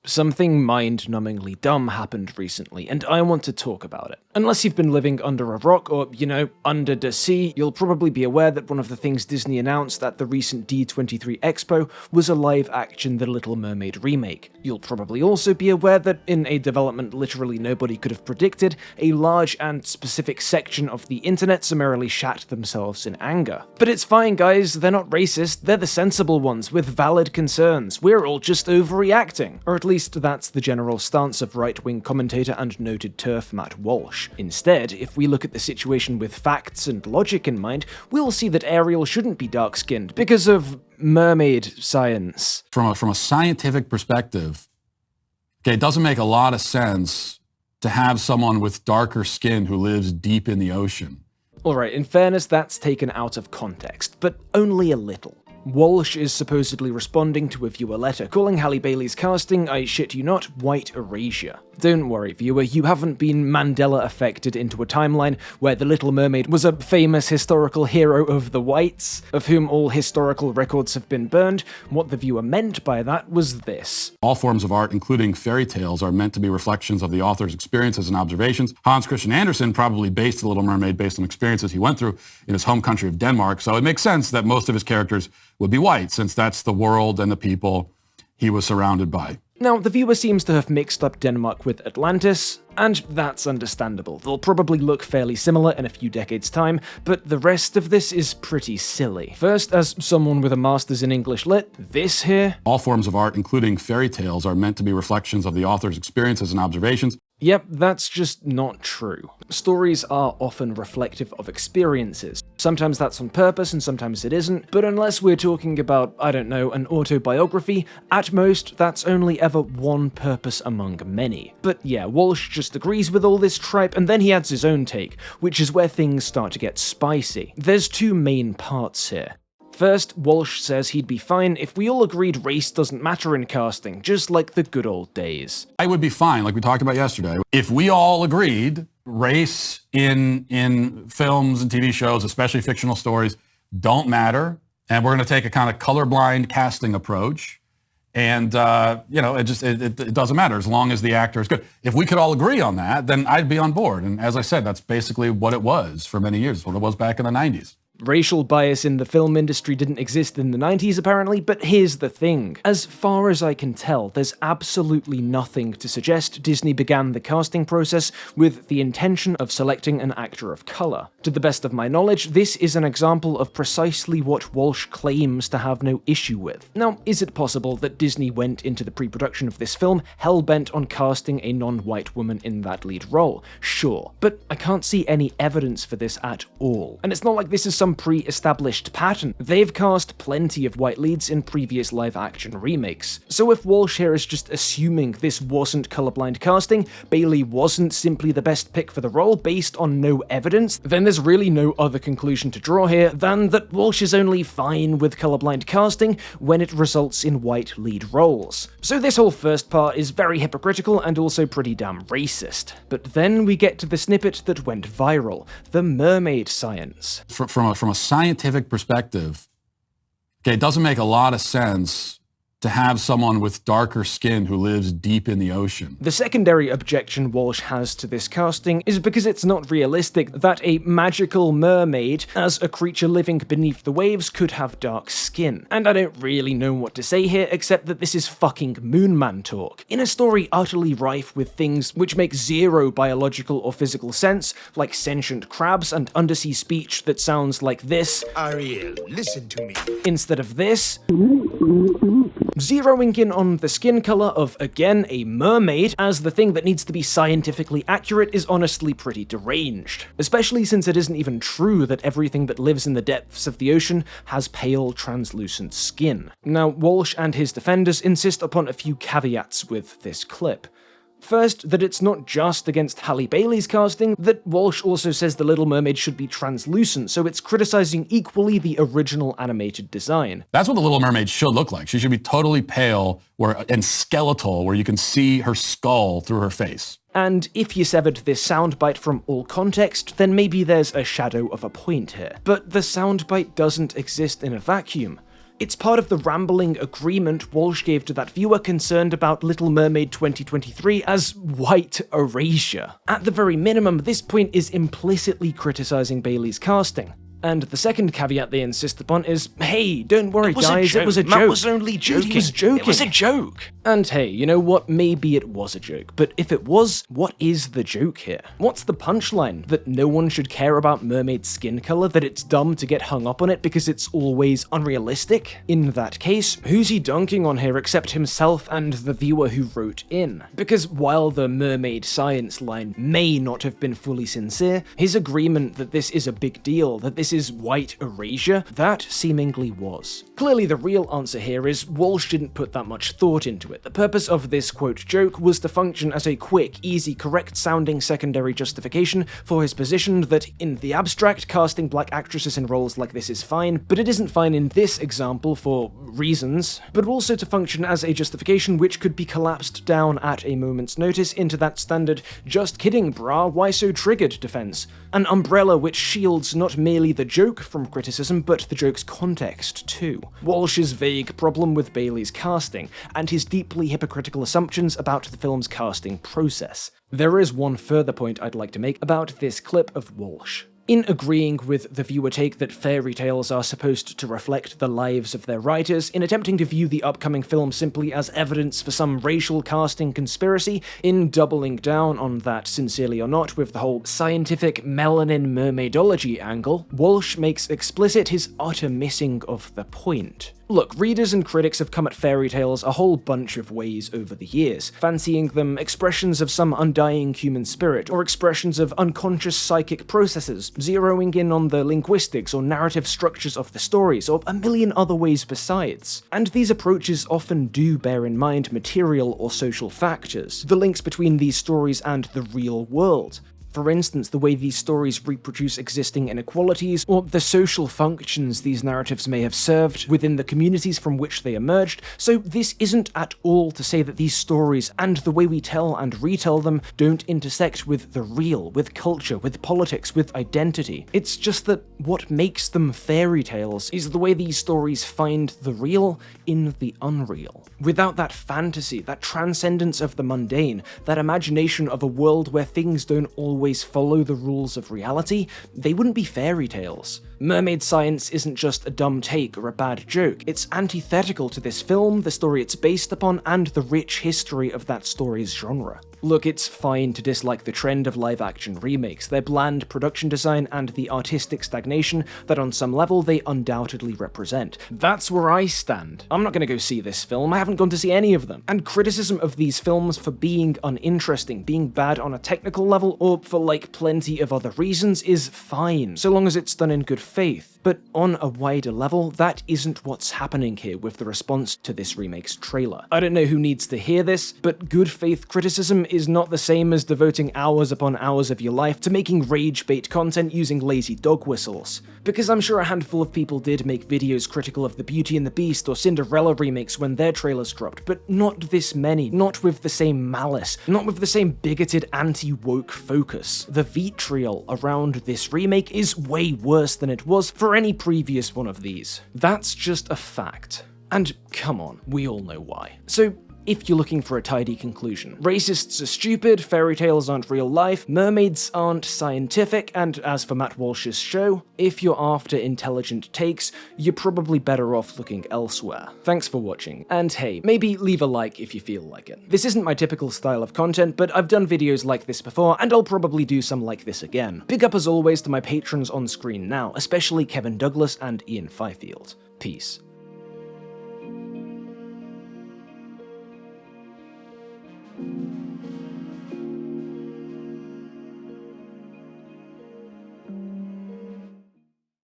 Something mind-numbingly dumb happened recently, and I want to talk about it. Unless you've been living under a rock or, under the sea, you'll probably be aware that one of the things Disney announced at the recent D23 Expo was a live-action The Little Mermaid remake. You'll probably also be aware that, in a development literally nobody could have predicted, a large and specific section of the internet summarily shat themselves in anger. But it's fine, guys, they're not racist, they're the sensible ones with valid concerns. We're all just overreacting. Or at least that's the general stance of right-wing commentator and noted TERF Matt Walsh. Instead, if we look at the situation with facts and logic in mind, we'll see that Ariel shouldn't be dark-skinned because of Mermaid Science. From a scientific perspective, it doesn't make a lot of sense to have someone with darker skin who lives deep in the ocean. Alright, in fairness, that's taken out of context, but only a little. Walsh is supposedly responding to a viewer letter, calling Halle Bailey's casting, I shit you not, white erasure. Don't worry, viewer, you haven't been Mandela-affected into a timeline where the Little Mermaid was a famous historical hero of the whites, of whom all historical records have been burned. What the viewer meant by that was this. All forms of art, including fairy tales, are meant to be reflections of the author's experiences and observations. Hans Christian Andersen probably based The Little Mermaid based on experiences he went through in his home country of Denmark, so it makes sense that most of his characters would be white, since that's the world and the people he was surrounded by. Now, the viewer seems to have mixed up Denmark with Atlantis, and that's understandable. They'll probably look fairly similar in a few decades' time, but the rest of this is pretty silly. First, as someone with a master's in English Lit, this here. All forms of art, including fairy tales, are meant to be reflections of the author's experiences and observations. Yep, that's just not true. Stories are often reflective of experiences. Sometimes that's on purpose and sometimes it isn't, but unless we're talking about, I don't know, an autobiography, at most that's only ever one purpose among many. But yeah, Walsh just agrees with all this tripe and then he adds his own take, which is where things start to get spicy. There's two main parts here. First, Walsh says he'd be fine if we all agreed race doesn't matter in casting, just like the good old days. I would be fine, like we talked about yesterday, if we all agreed race in films and TV shows, especially fictional stories, don't matter, and we're going to take a kind of colorblind casting approach, and it doesn't matter as long as the actor is good. If we could all agree on that, then I'd be on board, and as I said, that's basically what it was for many years, what it was back in the 90s. Racial bias in the film industry didn't exist in the 90s apparently, but here's the thing. As far as I can tell, there's absolutely nothing to suggest Disney began the casting process with the intention of selecting an actor of color. To the best of my knowledge, this is an example of precisely what Walsh claims to have no issue with. Now, is it possible that Disney went into the pre-production of this film hell-bent on casting a non-white woman in that lead role? Sure, but I can't see any evidence for this at all. And it's not like this is some pre-established pattern. They've cast plenty of white leads in previous live-action remakes. So if Walsh here is just assuming this wasn't colorblind casting, Bailey wasn't simply the best pick for the role based on no evidence, then there's really no other conclusion to draw here than that Walsh is only fine with colorblind casting when it results in white lead roles. So this whole first part is very hypocritical and also pretty damn racist. But then we get to the snippet that went viral, the Mermaid Science. From a scientific perspective, it doesn't make a lot of sense to have someone with darker skin who lives deep in the ocean. The secondary objection Walsh has to this casting is because it's not realistic that a magical mermaid, as a creature living beneath the waves, could have dark skin. And I don't really know what to say here except that this is fucking Moonman talk. In a story utterly rife with things which make zero biological or physical sense, like sentient crabs and undersea speech that sounds like this. Ariel, listen to me. Instead of this. Zeroing in on the skin color of, again, a mermaid as the thing that needs to be scientifically accurate is honestly pretty deranged. Especially since it isn't even true that everything that lives in the depths of the ocean has pale, translucent skin. Now, Walsh and his defenders insist upon a few caveats with this clip. First, that it's not just against Halle Bailey's casting, that Walsh also says the Little Mermaid should be translucent, so it's criticizing equally the original animated design. That's what the Little Mermaid should look like. She should be totally pale and skeletal, where you can see her skull through her face. And if you severed this soundbite from all context, then maybe there's a shadow of a point here. But the soundbite doesn't exist in a vacuum. It's part of the rambling agreement Walsh gave to that viewer concerned about Little Mermaid 2023 as white erasure. At the very minimum, this point is implicitly criticizing Bailey's casting. And the second caveat they insist upon is, hey, don't worry guys, it was a joke. Matt was only joking. Dude, he was joking. It was a joke. And hey, you know what? Maybe it was a joke, but if it was, what is the joke here? What's the punchline? That no one should care about Mermaid's skin color? That it's dumb to get hung up on it because it's always unrealistic? In that case, who's he dunking on here except himself and the viewer who wrote in? Because while the Mermaid Science line may not have been fully sincere, his agreement that this is a big deal, that this is white erasure, that seemingly was. Clearly the real answer here is Walsh didn't put that much thought into it. The purpose of this quote joke was to function as a quick, easy, correct sounding secondary justification for his position that in the abstract, casting black actresses in roles like this is fine, but it isn't fine in this example for reasons, but also to function as a justification which could be collapsed down at a moment's notice into that standard just kidding brah, why so triggered defense. An umbrella which shields not merely the joke from criticism, but the joke's context too. Walsh's vague problem with Bailey's casting, and his deeply hypocritical assumptions about the film's casting process. There is one further point I'd like to make about this clip of Walsh. In agreeing with the viewer take that fairy tales are supposed to reflect the lives of their writers, in attempting to view the upcoming film simply as evidence for some racial casting conspiracy, in doubling down on that sincerely or not with the whole scientific melanin mermaidology angle, Walsh makes explicit his utter missing of the point. Look, readers and critics have come at fairy tales a whole bunch of ways over the years, fancying them expressions of some undying human spirit, or expressions of unconscious psychic processes, zeroing in on the linguistics or narrative structures of the stories, or a million other ways besides. And these approaches often do bear in mind material or social factors, the links between these stories and the real world. For instance, the way these stories reproduce existing inequalities, or the social functions these narratives may have served within the communities from which they emerged, so this isn't at all to say that these stories and the way we tell and retell them don't intersect with the real, with culture, with politics, with identity. It's just that what makes them fairy tales is the way these stories find the real in the unreal. Without that fantasy, that transcendence of the mundane, that imagination of a world where things don't always follow the rules of reality, they wouldn't be fairy tales. Mermaid Science isn't just a dumb take or a bad joke, it's antithetical to this film, the story it's based upon, and the rich history of that story's genre. Look, it's fine to dislike the trend of live-action remakes, their bland production design and the artistic stagnation that on some level they undoubtedly represent. That's where I stand. I'm not gonna go see this film, I haven't gone to see any of them. And criticism of these films for being uninteresting, being bad on a technical level, or for like plenty of other reasons is fine, so long as it's done in good faith. But on a wider level, that isn't what's happening here with the response to this remake's trailer. I don't know who needs to hear this, but good faith criticism is not the same as devoting hours upon hours of your life to making rage bait content using lazy dog whistles. Because I'm sure a handful of people did make videos critical of the Beauty and the Beast or Cinderella remakes when their trailers dropped, but not this many, not with the same malice, not with the same bigoted anti-woke focus. The vitriol around this remake is way worse than it was for any previous one of these. That's just a fact. And come on, we all know why. So, if you're looking for a tidy conclusion, racists are stupid, fairy tales aren't real life, mermaids aren't scientific, and as for Matt Walsh's show, if you're after intelligent takes, you're probably better off looking elsewhere. Thanks for watching, and hey, maybe leave a like if you feel like it. This isn't my typical style of content, but I've done videos like this before, and I'll probably do some like this again. Big up as always to my patrons on screen now, especially Kevin Douglas and Ian Fifield. Peace.